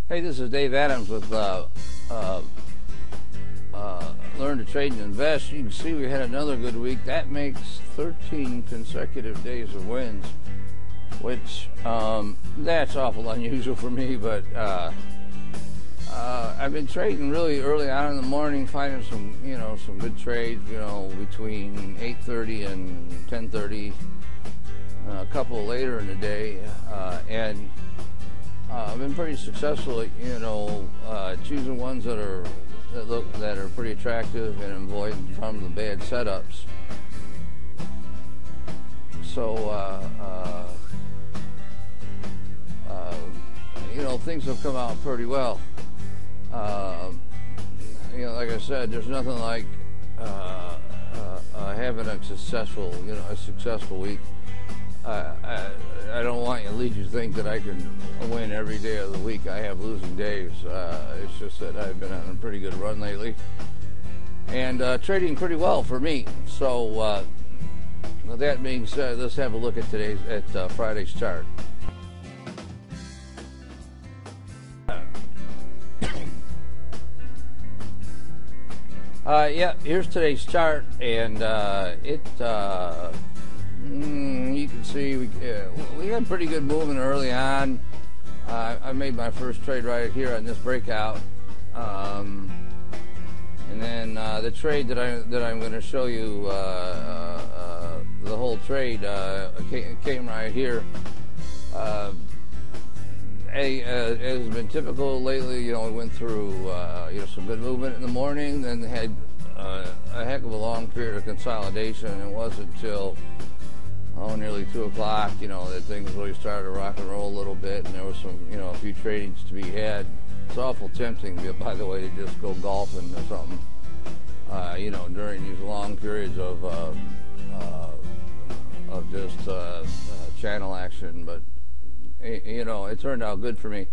Hey, this is Dave Adams with Learn to Trade and Invest. You can see we had another good week. That makes 13 consecutive days of wins, which that's awful unusual for me, but I've been trading really early on in the morning, finding some good trades, between 8:30 and 10:30, a couple later in the day, and I've been pretty successful at, choosing ones that are pretty attractive and avoiding from the bad setups. So, things have come out pretty well. Like I said, there's nothing like having a successful week. I don't want to lead you to think that I can win every day of the week. I have losing days. It's just that I've been on a pretty good run lately, and trading pretty well for me. So, with that being said, let's have a look at Friday's chart. Here's today's chart, and you can see we had pretty good movement early on. I made my first trade right here on this breakout, and then the trade that I'm going to show you, the whole trade came right here. As has been typical lately, we went through some good movement in the morning, then had a heck of a long period of consolidation. It wasn't until nearly 2 o'clock, that things really started to rock and roll a little bit, and there was some, a few tradings to be had. It's awful tempting, by the way, to just go golfing or something, during these long periods of just channel action, but it turned out good for me.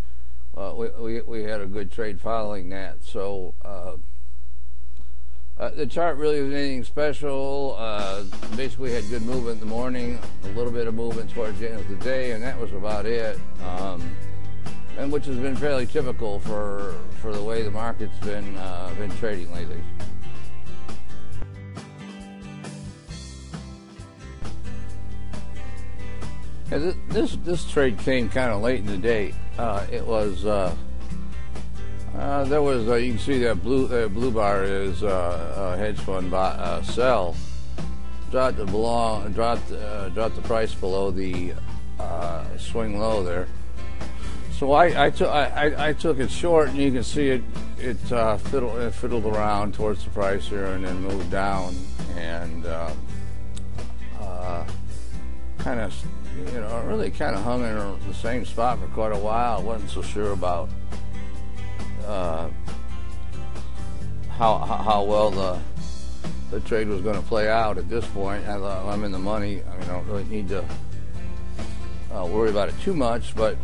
We had a good trade following that. So the chart really wasn't anything special. Basically had good movement in the morning, a little bit of movement towards the end of the day, and that was about it. And which has been fairly typical for the way the market's been trading lately. And this trade came kind of late in the day. It was there was you can see that blue bar is hedge fund sell. Dropped the price below the swing low there. So I took it short, and you can see it fiddled around towards the price here, and then moved down, and really kind of hung in the same spot for quite a while. I wasn't so sure about how well the trade was going to play out at this point. I'm in the money. I don't really need to worry about it too much, but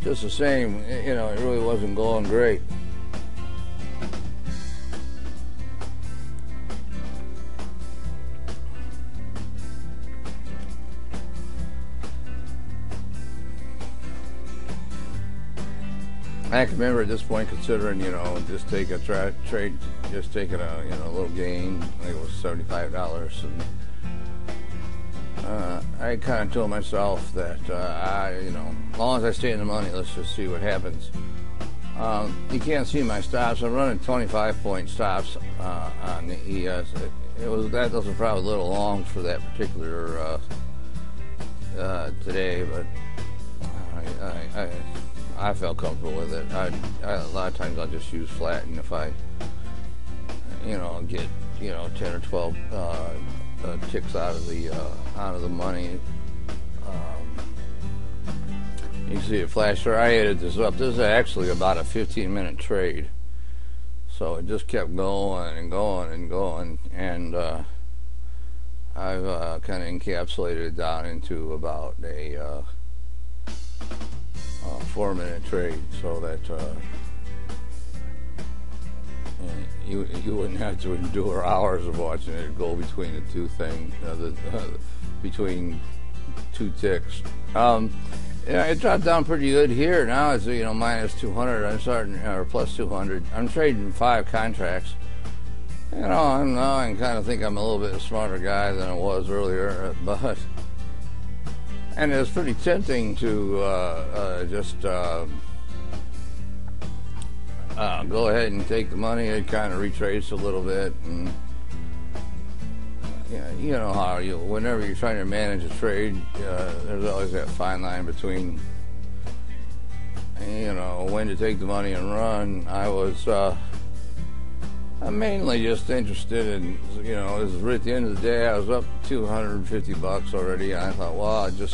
just the same, it really wasn't going great. I can remember at this point considering, just take a trade, just taking a little gain. I think it was $75, and I kind of told myself that as long as I stay in the money, let's just see what happens. You can't see my stops. I'm running 25-point stops on the ES. That was probably a little long for that particular today, but I felt comfortable with it. A lot of times I'll just use flat, and if I, get 10 or 12 ticks out of the money, you can see it flash there. I added this up. This is actually about a 15-minute trade, so it just kept going and going and going, and I've kind of encapsulated it down into about a 4-minute trade, so that you wouldn't have to endure hours of watching it go between the two things, between two ticks. Yeah, it dropped down pretty good here. Now it's minus 200. I'm starting or plus 200. I'm trading 5 contracts. I kind of think I'm a little bit smarter guy than I was earlier, but and it's pretty tempting to just go ahead and take the money. It kind of retrace a little bit, and you know how whenever you're trying to manage a trade, there's always that fine line between when to take the money and run. I'm mainly just interested in, this is right at the end of the day. I was up $250 already, and I thought, well, as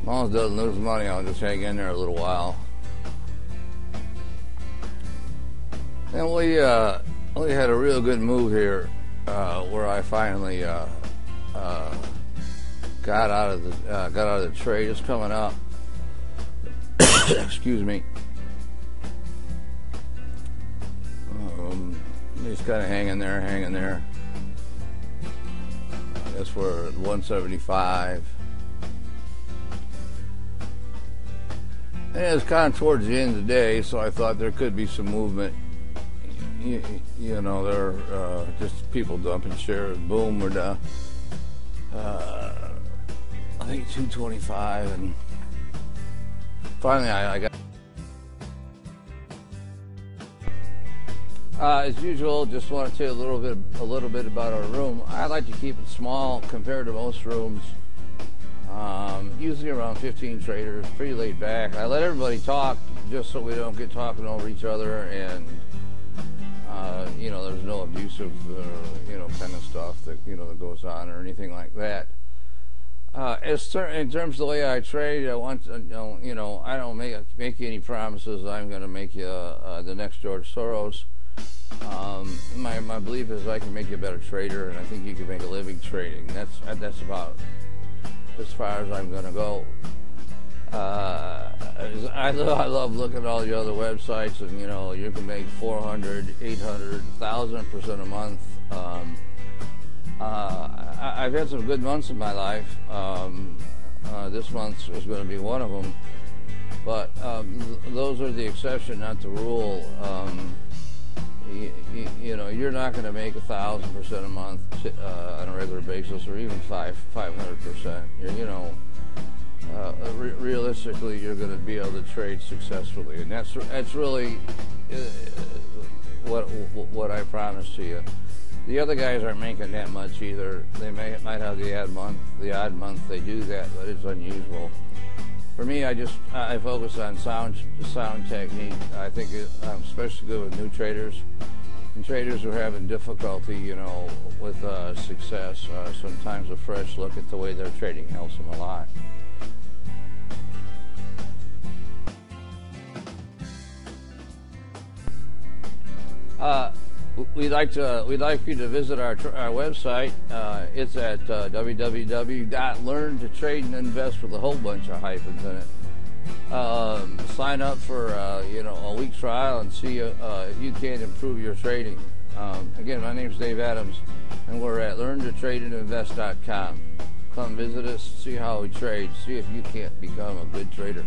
long as it doesn't lose money, I'll just hang in there a little while. And we had a real good move here, where I finally got out of the trade. It's coming up. Excuse me. He's kind of hanging there. I guess we're at 175. And it's kind of towards the end of the day, so I thought there could be some movement. There are just people dumping shares. Boom, we're down. I think 225, and finally I got. As usual, just want to tell you a little bit about our room. I like to keep it small compared to most rooms. Usually around 15 traders, pretty laid back. I let everybody talk just so we don't get talking over each other, and there's no abusive, kind of stuff that that goes on or anything like that. In terms of the way I trade, I want to, I don't make any promises. I'm going to make you the next George Soros. My belief is I can make you a better trader, and I think you can make a living trading. That's about as far as I'm going to go. I love looking at all the other websites, and you can make 400, 800, 1,000% a month. I've had some good months in my life. This month is going to be one of them, but those are the exception, not the rule. You're not going to make 1,000% a month on a regular basis, or even 500%. Realistically, you're going to be able to trade successfully, and that's really what I promise to you. The other guys aren't making that much either. They might have the odd month they do that, but it's unusual. For me, I focus on sound technique. I think I'm especially good with new traders and traders who are having difficulty, with success. Sometimes a fresh look at the way they're trading helps them a lot. We'd like you to visit our website. It's at www.learntotradeandinvest with a whole bunch of hyphens in it. Sign up for a week trial and see if you can improve your trading. Again, my name's Dave Adams, and we're at learntotradeandinvest.com. Come visit us, see how we trade, see if you can't become a good trader.